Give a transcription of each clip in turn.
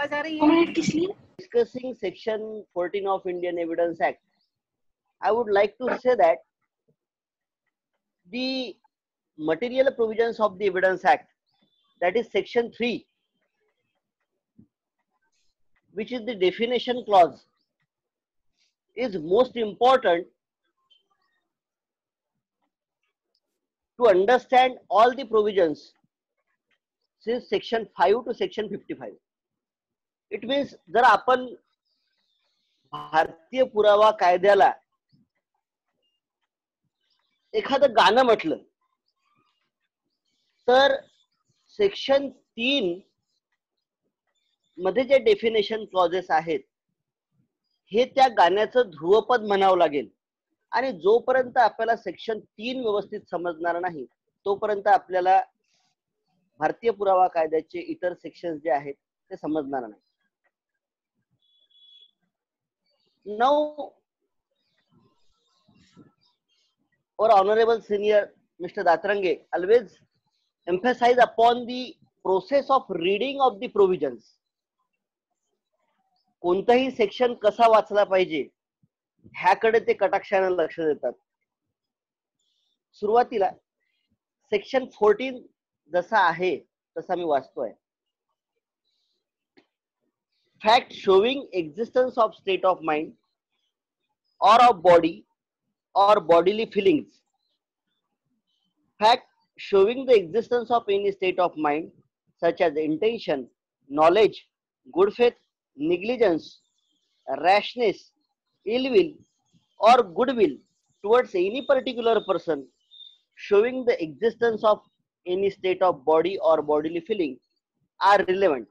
आवाज आ रही है? किस लिए? Discussing Section 14 of Indian Evidence Act, I would like to say that the material provisions of the Evidence Act, that is Section 3, which is the definition clause, is most important to understand all the provisions since Section 5 to Section 55. It means जर आपण भारतीय पुरावा कायद्याला एखादं गाणं म्हटलं तर section 3 मध्ये जे डेफिनेशन क्लॉजेस आहेत हे त्या गाण्याचं ध्रुवपद म्हणावं लागेल आणि जोपर्यंत आपल्याला सेक्शन 3 व्यवस्थित समजणार नाही तोपर्यंत आपल्याला भारतीय पुरावा कायद्याचे इतर सेक्शन्स जे आहेत ते समजणार नाही. Now, our honorable senior Mr. Datrange always emphasize upon the process of reading of the provisions. कोणताही सेक्शन कसा वाचला पाहिजे ह्याकडे ते कटाक्षाने लक्ष देतात. सुरुवातीला सेक्शन 14 जसा आहे तसा मी वाचतोय. Fact showing existence of state of mind or of body or bodily feelings. Fact showing the existence of any state of mind such as intention, knowledge, good faith, negligence, rashness, ill will or goodwill towards any particular person, showing the existence of any state of body or bodily feeling are relevant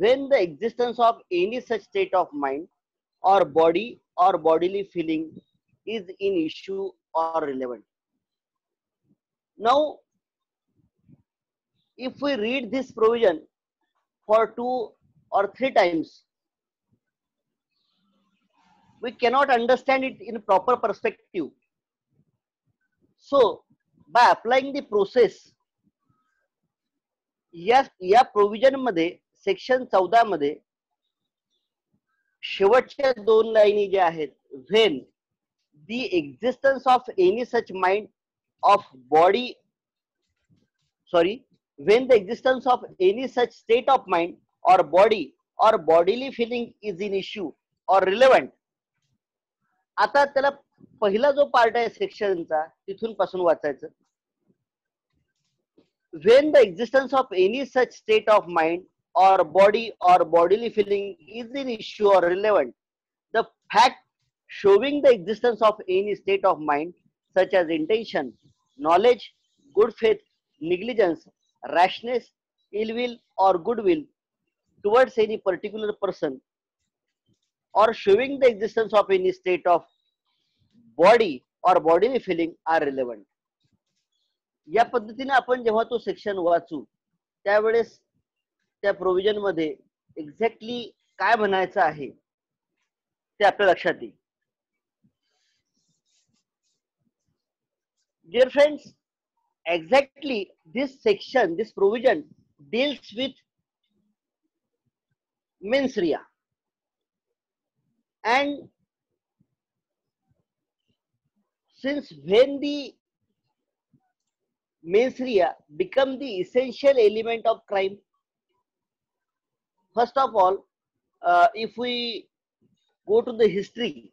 when the existence of any such state of mind or body or bodily feeling is in issue or relevant. Now, if we read this provision for 2 or 3 times, we cannot understand it in proper perspective. So, by applying the process, या provision मध्ये section 14 मध्ये शेवटच्या 2 लाईनी ज्या आहेत, when the existence of any such mind of body, when the existence of any such state of mind or body or bodily feeling is in issue or relevant. आता त्याला पहिला जो पार्ट आहे सेक्शनचा तिथून पासून वाचायचं. When the existence of any such state of mind or body or bodily feeling is in issue or relevant, the fact showing the existence of any state of mind such as intention, knowledge, good faith, negligence, rashness, ill will or goodwill towards any particular person, or showing the existence of any state of body or bodily feeling are relevant. या पद्धतीने आपण जेव्हा तो section वाचू त्यावेळेस त्या provision मध्ये exactly काय म्हणायचं आहे ते आपल्या लक्षात येईल. Dear friends, exactly this section, this provision deals with mens rea, and since when the mens rea become the essential element of crime, first of all, if we go to the history,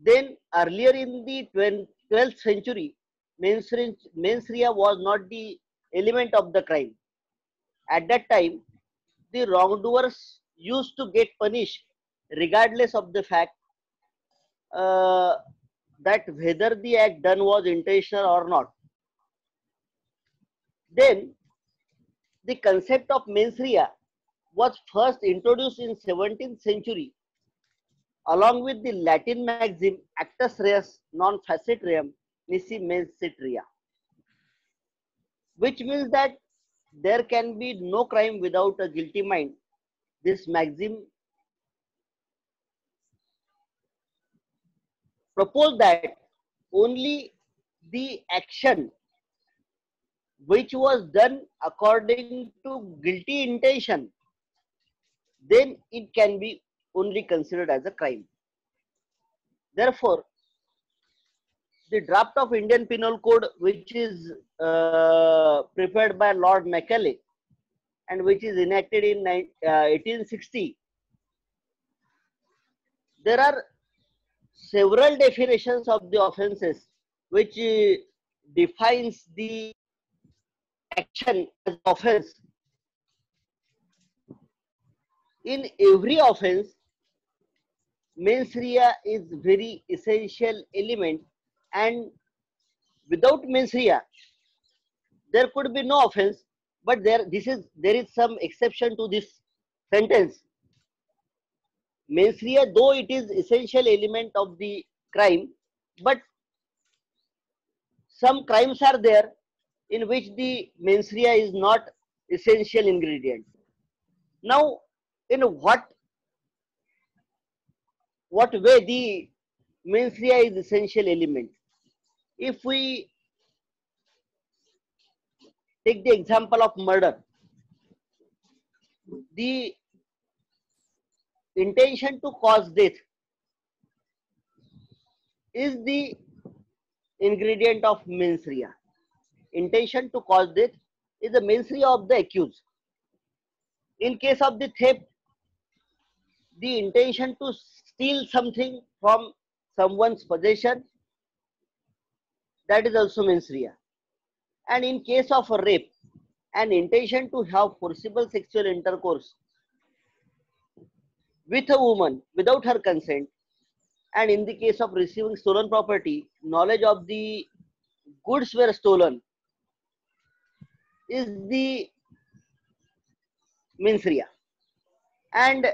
then earlier in the 12th century, mens rea was not the element of the crime. At that time, the wrongdoers used to get punished regardless of the fact that whether the act done was intentional or not. Then the concept of mens rea was first introduced in 17th century along with the Latin maxim actus reus non facit reum nisi mens sit rea, which means that there can be no crime without a guilty mind. This maxim proposed that only the action which was done according to guilty intention, then it can be only considered as a crime. Therefore, the draft of Indian Penal Code, which is prepared by Lord Macaulay and which is enacted in 1860, there are several definitions of the offences which defines the action as offence. In every offence, mens rea is very essential element, and without mens rea there could be no offense. But there is some exception to this sentence. Mens rea, though it is essential element of the crime, but some crimes are there in which the mens rea is not essential ingredient. Now, in what way the mens rea is essential element? If we take the example of murder, the intention to cause death is the ingredient of mens rea. Intention to cause death is the mens rea of the accused. In case of the theft, the intention to steal something from someone's possession, that is also mens rea. And in case of a rape, an intention to have forcible sexual intercourse with a woman without her consent, and in the case of receiving stolen property, knowledge of the goods were stolen is the mens rea. And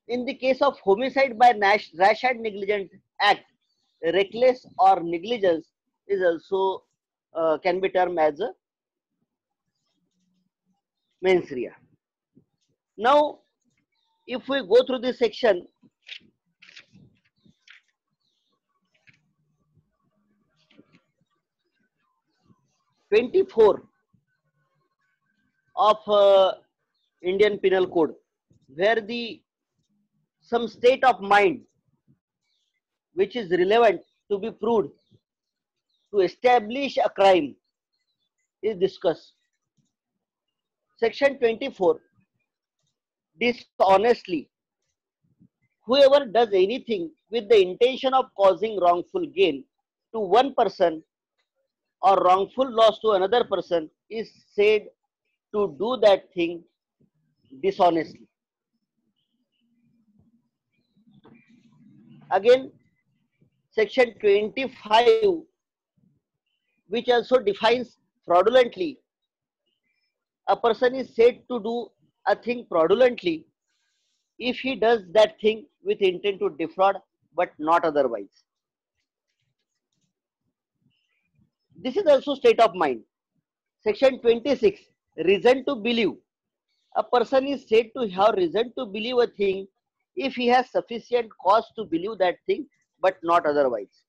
in the case of homicide by rash and negligent act, reckless or negligence is also can be termed as a mens rea. Now, if we go through this section, (24) of Indian Penal Code, where the some state of mind which is relevant to be proved to establish a crime is discussed. Section 24, dishonestly. Whoever does anything with the intention of causing wrongful gain to one person or wrongful loss to another person is said to do that thing dishonestly. Again, section 25, which also defines fraudulently. A person is said to do a thing fraudulently if he does that thing with intent to defraud but not otherwise. This is also state of mind. Section 26, reason to believe. A person is said to have reason to believe a thing if he has sufficient cause to believe that thing but not otherwise.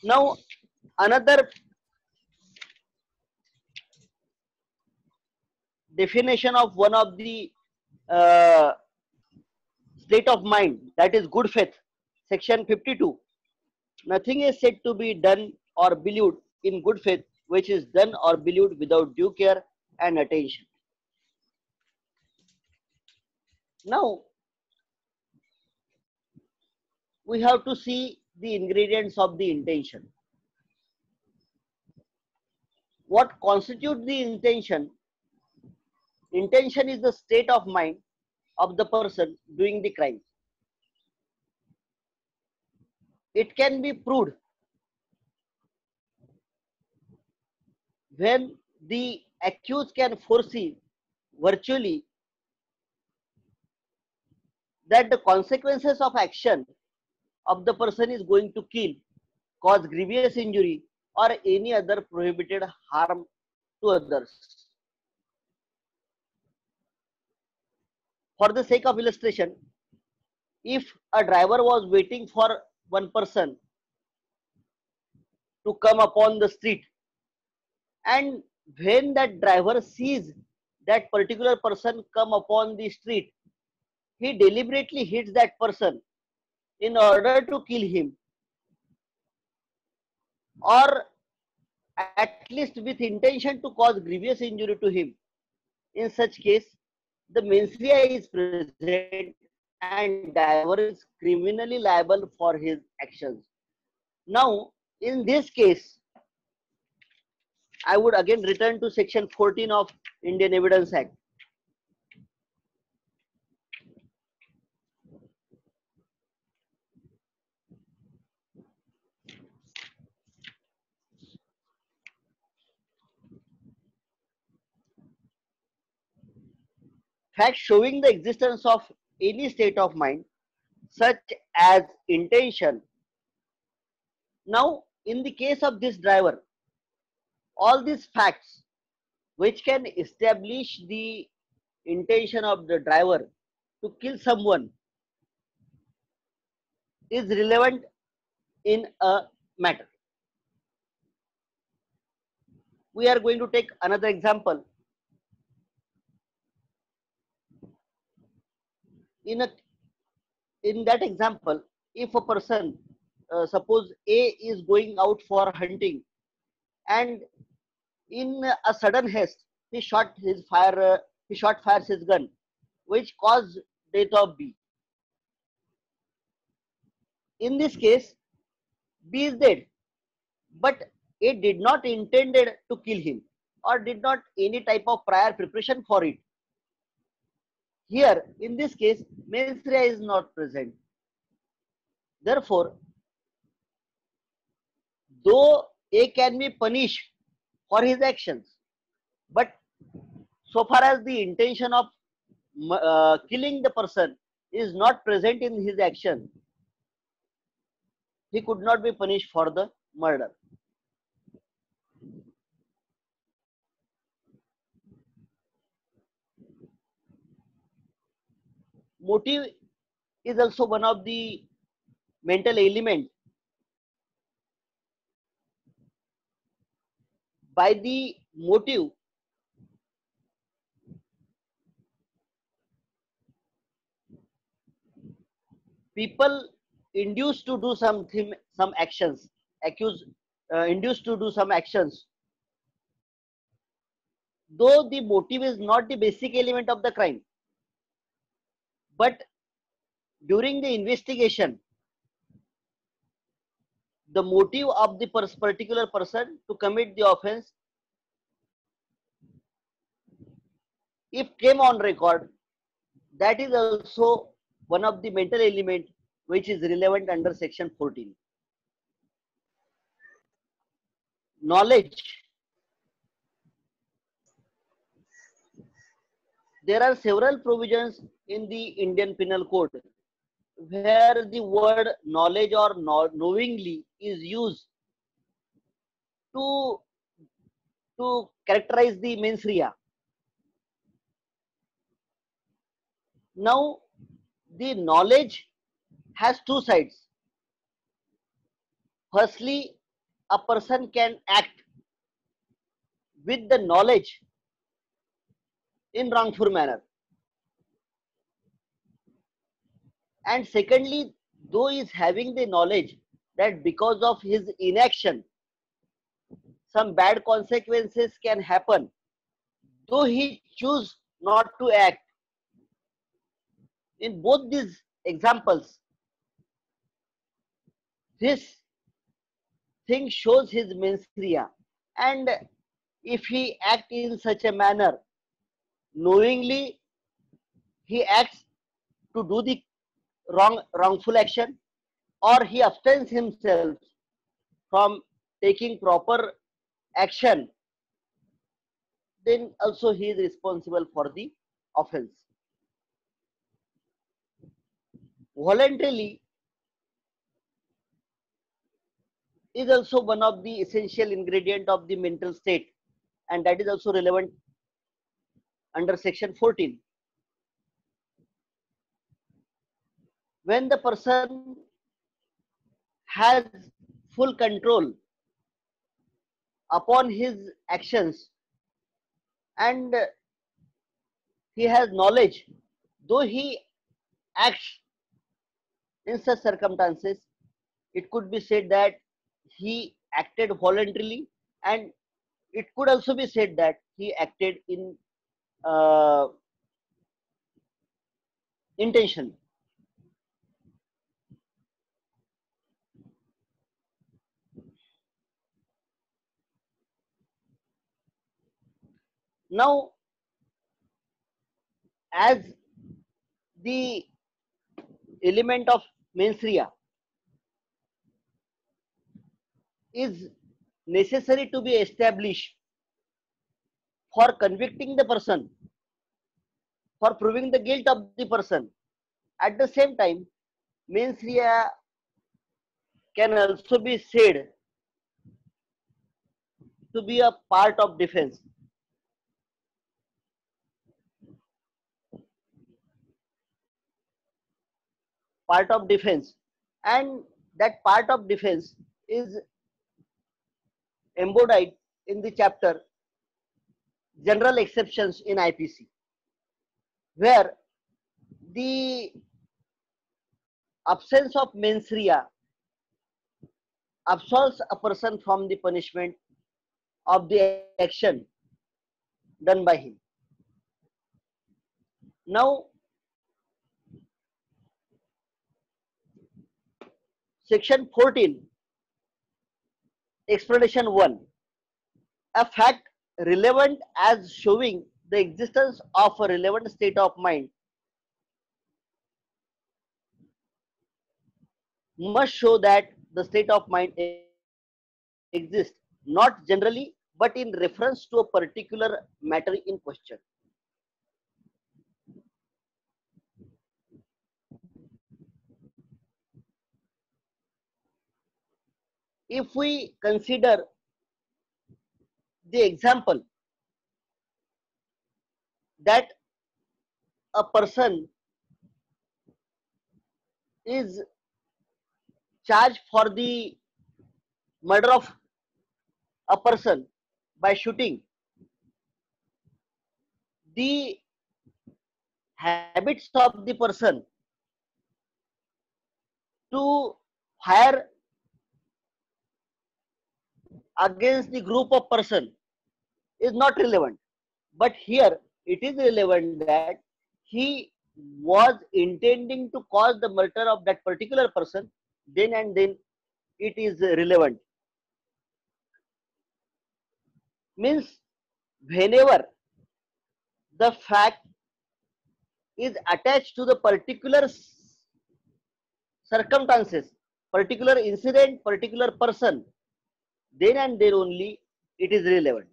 Now, another definition of one of the state of mind, that is good faith. Section 52, nothing is said to be done or believed in good faith which is done or believed without due care and attention. Now, we have to see the ingredients of the intention. What constitutes the intention? Intention is the state of mind of the person doing the crime. It can be proved when the accused can foresee virtually that the consequences of action of the person is going to kill, cause grievous injury, or any other prohibited harm to others. For the sake of illustration, if a driver was waiting for one person to come upon the street And when that driver sees that particular person come upon the street, he deliberately hits that person in order to kill him, or at least with intention to cause grievous injury to him. In such case, the mens rea is present and driver is criminally liable for his actions. Now, in this case, I would again return to section 14 of Indian Evidence Act. Facts showing the existence of any state of mind, such as intention. Now, in the case of this driver, all these facts which can establish the intention of the driver to kill someone is relevant in a matter. We are going to take another example. In a in that example, if a person, suppose A is going out for hunting, and in a sudden haste he shot fires his gun, which caused death of B. In this case, B is dead, but A did not intended to kill him or did not any type of prior preparation for it. Here, in this case, mens rea is not present. Therefore, though A can be punished for his actions, but so far as the intention of killing the person is not present in his action, he could not be punished for the murder. Motive is also one of the mental element. By the motive, people induced to do something, some actions, induced to do some actions. Though the motive is not the basic element of the crime, but during the investigation, the motive of the particular person to commit the offense, if came on record, that is also one of the mental element which is relevant under section 14. Knowledge. There are several provisions in the Indian Penal Code where the word knowledge or knowingly is used to characterize the mens rea. Now, the knowledge has two sides. Firstly, a person can act with the knowledge in wrongful manner. And secondly, though he is having the knowledge that because of his inaction, some bad consequences can happen, though he choose not to act. In both these examples, this thing shows his mens rea. And if he act in such a manner, knowingly he acts to do the wrongful action, or he abstains himself from taking proper action, then also he is responsible for the offense. Voluntarily is also one of the essential ingredient of the mental state, and that is also relevant under section 14. When the person has full control upon his actions, and he has knowledge, though he acts in such circumstances, it could be said that he acted voluntarily, and it could also be said that he acted in uh, intention. Now, as the element of mens rea is necessary to be established for convicting the person, for proving the guilt of the person, at the same time, mens rea can also be said to be a part of defense. Part of defense. And that part of defense is embodied in the chapter General Exceptions in IPC, where the absence of mens rea absolves a person from the punishment of the action done by him. Now, section 14, explanation 1. A fact relevant as showing the existence of a relevant state of mind must show that the state of mind exists not generally but in reference to a particular matter in question. If we consider the example that a person is charged for the murder of a person by shooting, the habits of the person to fire against the group of person is not relevant. But here it is relevant that he was intending to cause the murder of that particular person, then and then it is relevant. Means whenever the fact is attached to the particular circumstances, particular incident, particular person, then and then only it is relevant.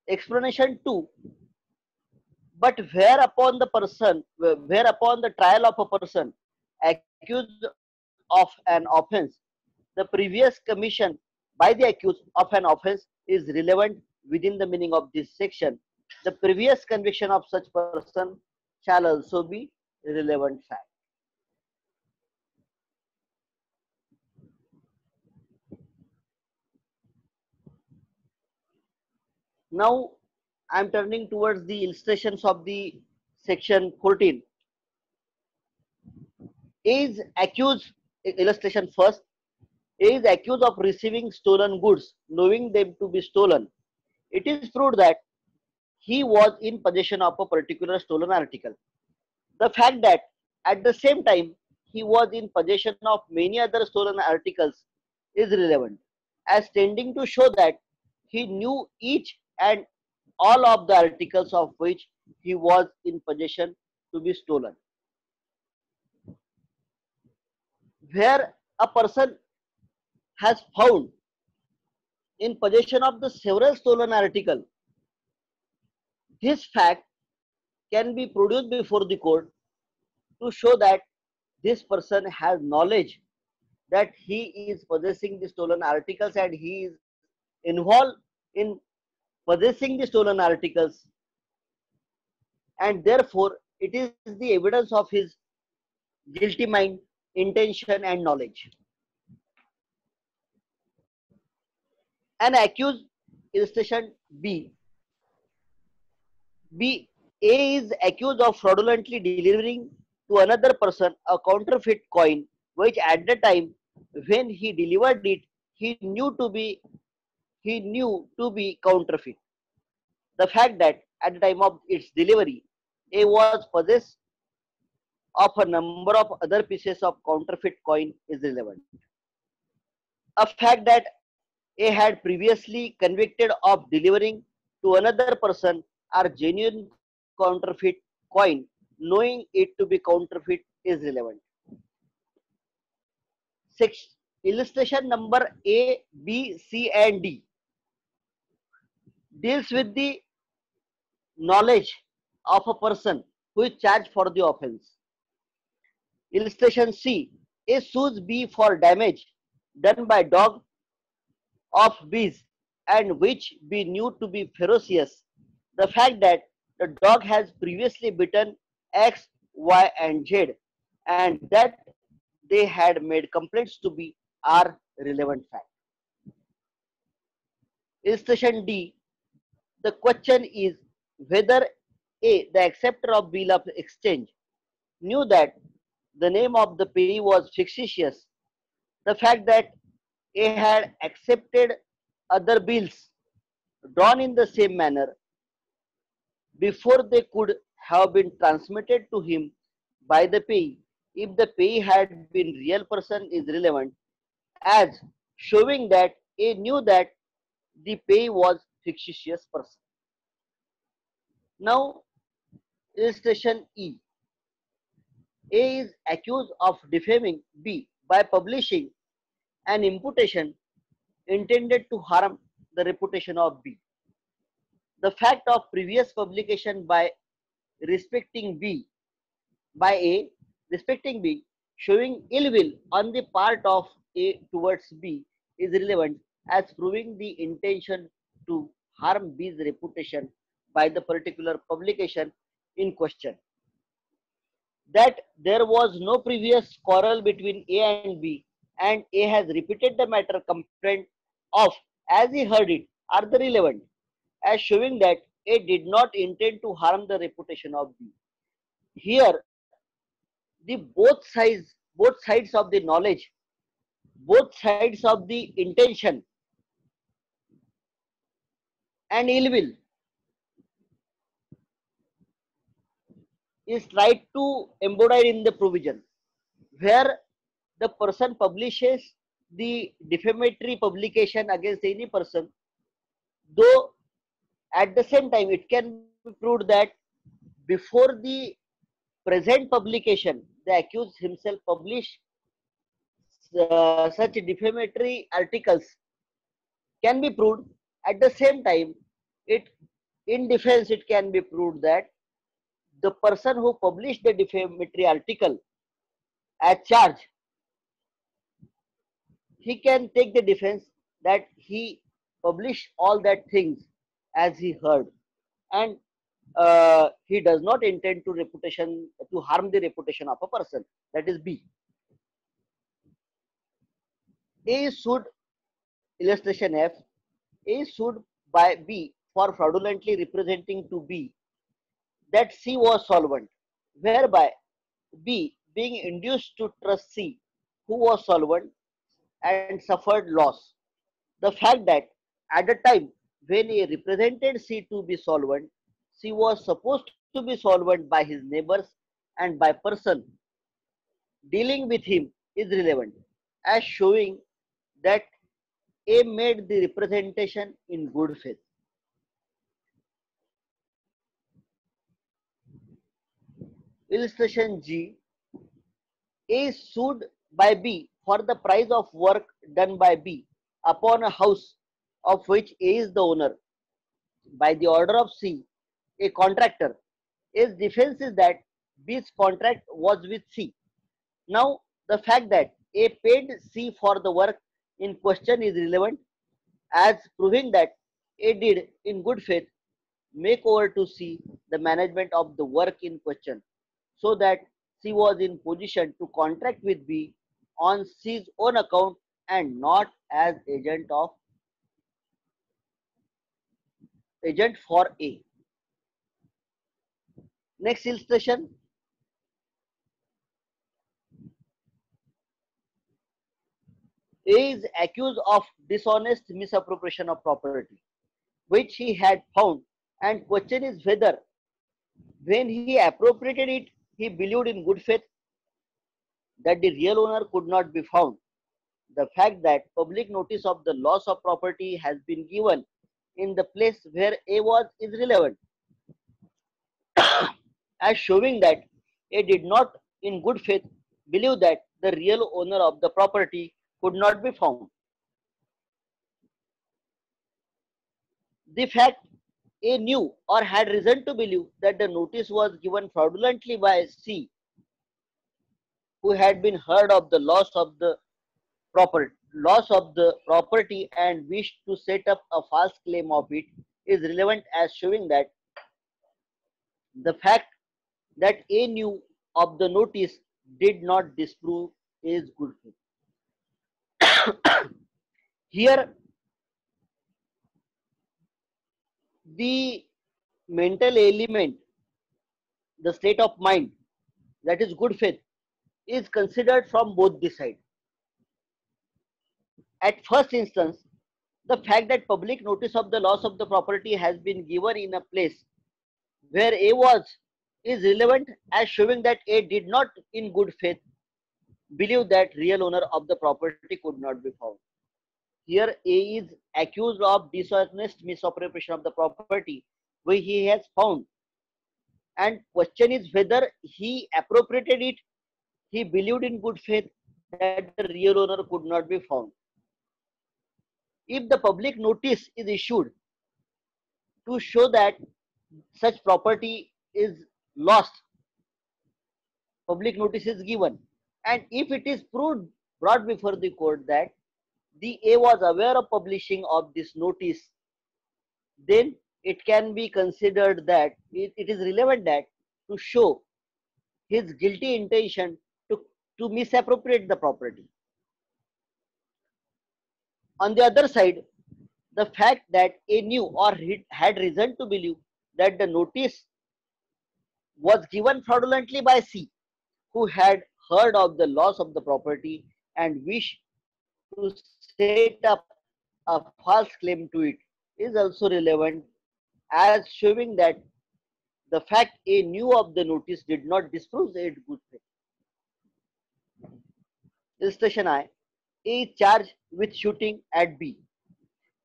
Explanation 2. But whereupon the trial of a person accused of an offense, the previous commission by the accused of an offense is relevant within the meaning of this section. The previous conviction of such person shall also be relevant fact. Now I am turning towards the illustrations of the section 14. Is accused, illustration first, is accused of receiving stolen goods, knowing them to be stolen. It is proved that he was in possession of a particular stolen article. The fact that at the same time he was in possession of many other stolen articles is relevant, as tending to show that he knew each and all of the articles of which he was in possession to be stolen. Where a person has found in possession of the several stolen articles, this fact can be produced before the court to show that this person has knowledge that he is possessing the stolen articles and he is involved in possessing the stolen articles, and therefore it is the evidence of his guilty mind, intention and knowledge. An accused illustration B. B. A is accused of fraudulently delivering to another person a counterfeit coin, which at the time when he delivered it, he knew to be counterfeit. The fact that at the time of its delivery, A was possessed of a number of other pieces of counterfeit coin is relevant. A fact that A had previously convicted of delivering to another person are genuine counterfeit coin, knowing it to be counterfeit is relevant. Six, illustration number A, B, C, and D deals with the knowledge of a person who is charged for the offense. Illustration C, A sues B for damage done by dog of bees and which be knew to be ferocious. The fact that the dog has previously bitten X, Y, and Z and that they had made complaints to be are relevant fact. Illustration D, the question is whether A, the acceptor of bill of exchange, knew that the name of the payee was fictitious. The fact that A had accepted other bills drawn in the same manner before they could have been transmitted to him by the payee if the payee had been real person is relevant as showing that A knew that the payee was fictitious person. Now illustration E. A is accused of defaming B by publishing an imputation intended to harm the reputation of B. The fact of previous publication by respecting B by A respecting B showing ill will on the part of A towards B is relevant as proving the intention to harm B's reputation by the particular publication in question. That there was no previous quarrel between A and B and A has repeated the matter complaint of as he heard it are the relevant as showing that A did not intend to harm the reputation of B. Here the both sides of the knowledge, both sides of the intention and ill will is tried to embody in the provision where the person publishes the defamatory publication against any person, though at the same time it can be proved that before the present publication the accused himself published such defamatory articles can be proved. At the same time, it in defense it can be proved that the person who published the defamatory article at charge, he can take the defense that he published all that things as he heard, and he does not intend to harm the reputation of a person. That is B. A is sued, illustration F. A is sued by B for fraudulently representing to B that C was solvent, whereby B, being induced to trust C, who was solvent and suffered loss. The fact that at the time when he represented C to be solvent, C was supposed to be solvent by his neighbors and by person dealing with him is relevant as showing that A made the representation in good faith. Illustration G. A is sued by B for the price of work done by B upon a house of which A is the owner by the order of C, a contractor. A's defense is that B's contract was with C. Now, the fact that A paid C for the work in question is relevant as proving that A did in good faith make over to C the management of the work in question so that C was in position to contract with B on C's own account and not as agent of agent for A. Next illustration. A is accused of dishonest misappropriation of property, which he had found, and question is whether when he appropriated it, he believed in good faith that the real owner could not be found. The fact that public notice of the loss of property has been given in the place where A was is relevant, as showing that A did not, in good faith, believe that the real owner of the property could not be found. The fact A knew or had reason to believe that the notice was given fraudulently by C, who had been heard of the loss of the property and wished to set up a false claim of it, is relevant, as showing that the fact that A knew of the notice did not disprove A's good faith. Here, the mental element, the state of mind, that is good faith, is considered from both the sides. At first instance, the fact that public notice of the loss of the property has been given in a place where A was is relevant, as showing that A did not, in good faith, believe that real owner of the property could not be found. Here A is accused of dishonest misappropriation of the property which he has found, and question is whether he appropriated it. He believed in good faith that the real owner could not be found. If the public notice is issued to show that such property is lost, public notice is given, and if it is proved, brought before the court that the A was aware of publishing of this notice, then it can be considered that it is relevant that to show his guilty intention to misappropriate the property. On the other side, the fact that A knew or had reason to believe that the notice was given fraudulently by C, who had heard of the loss of the property and wished to set up a false claim to it, is also relevant, as showing that the fact A knew of the notice did not disprove its good faith. Illustration I. A is charged with shooting at B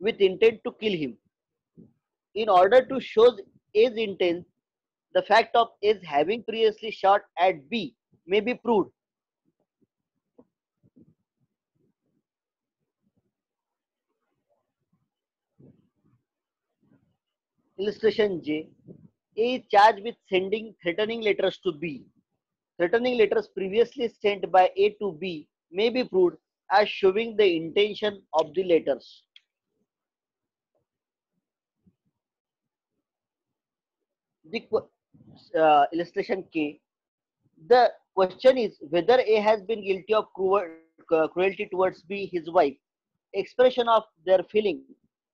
with intent to kill him. In order to show A's intent, the fact of A's having previously shot at B may be proved. Illustration J. A is charged with sending threatening letters to B. Threatening letters previously sent by A to B may be proved, as showing the intention of the letters. The illustration K. The question is whether A has been guilty of cruelty towards B, his wife. Expression of their feeling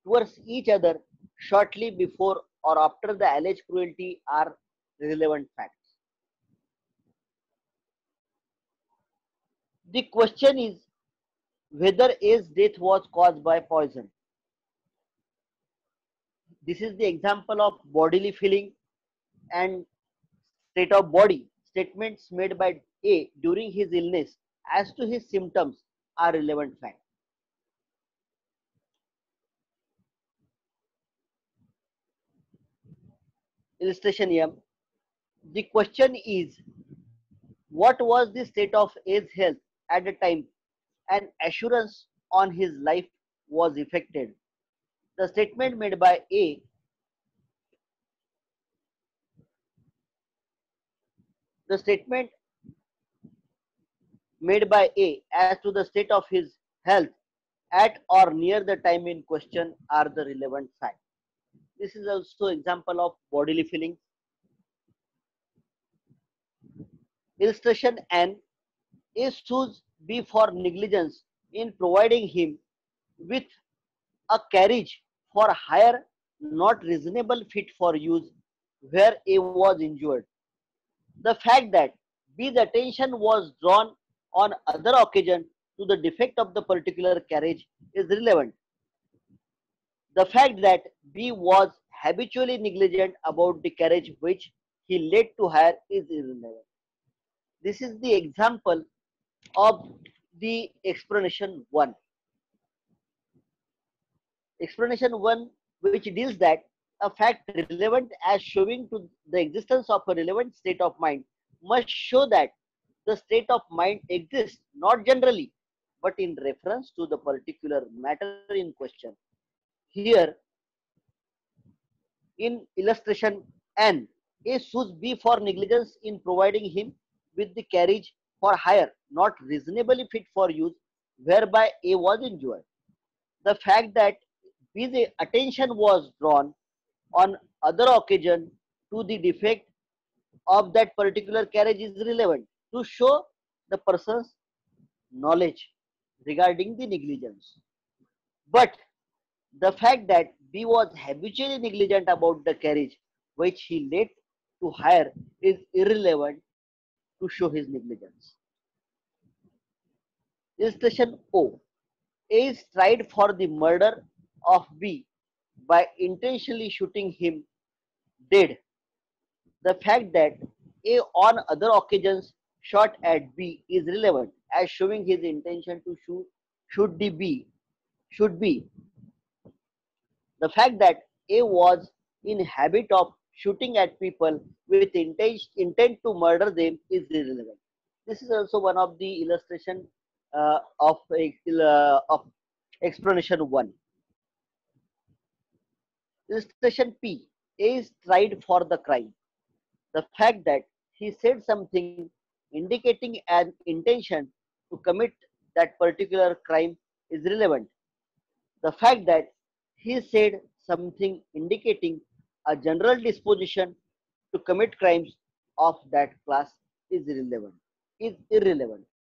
towards each other shortly before or after the alleged cruelty are relevant facts. The question is whether A's death was caused by poison. This is the example of bodily feeling and state of body. Statements made by A during his illness as to his symptoms are relevant facts. Illustration M. The question is what was the state of A's health at the time an assurance on his life was effected. The statement made by A the statement made by A as to the state of his health at or near the time in question are the relevant facts. This is also example of bodily feelings. Illustration N. A sues B for negligence in providing him with a carriage for hire not reasonable fit for use where A was injured. The fact that B's attention was drawn on other occasion to the defect of the particular carriage is relevant. The fact that B was habitually negligent about the carriage which he led to hire is irrelevant. This is the example of the explanation 1. Explanation 1, which deals that a fact relevant as showing to the existence of a relevant state of mind must show that the state of mind exists not generally but in reference to the particular matter in question. Here in illustration N, A sues B for negligence in providing him with the carriage for hire not reasonably fit for use whereby A was injured. The fact that B's attention was drawn on other occasion to the defect of that particular carriage is relevant to show the person's knowledge regarding the negligence. But the fact that B was habitually negligent about the carriage which he led to hire is irrelevant to show his negligence. Illustration O. A is tried for the murder of B by intentionally shooting him dead. The fact that A on other occasions shot at B is relevant as showing his intention to shoot the B should be. The fact that A was in habit of shooting at people with intent to murder them is irrelevant. This is also one of the illustration of explanation 1. Illustration P. A is tried for the crime. The fact that he said something indicating an intention to commit that particular crime is relevant. The fact that he said something indicating a general disposition to commit crimes of that class is irrelevant.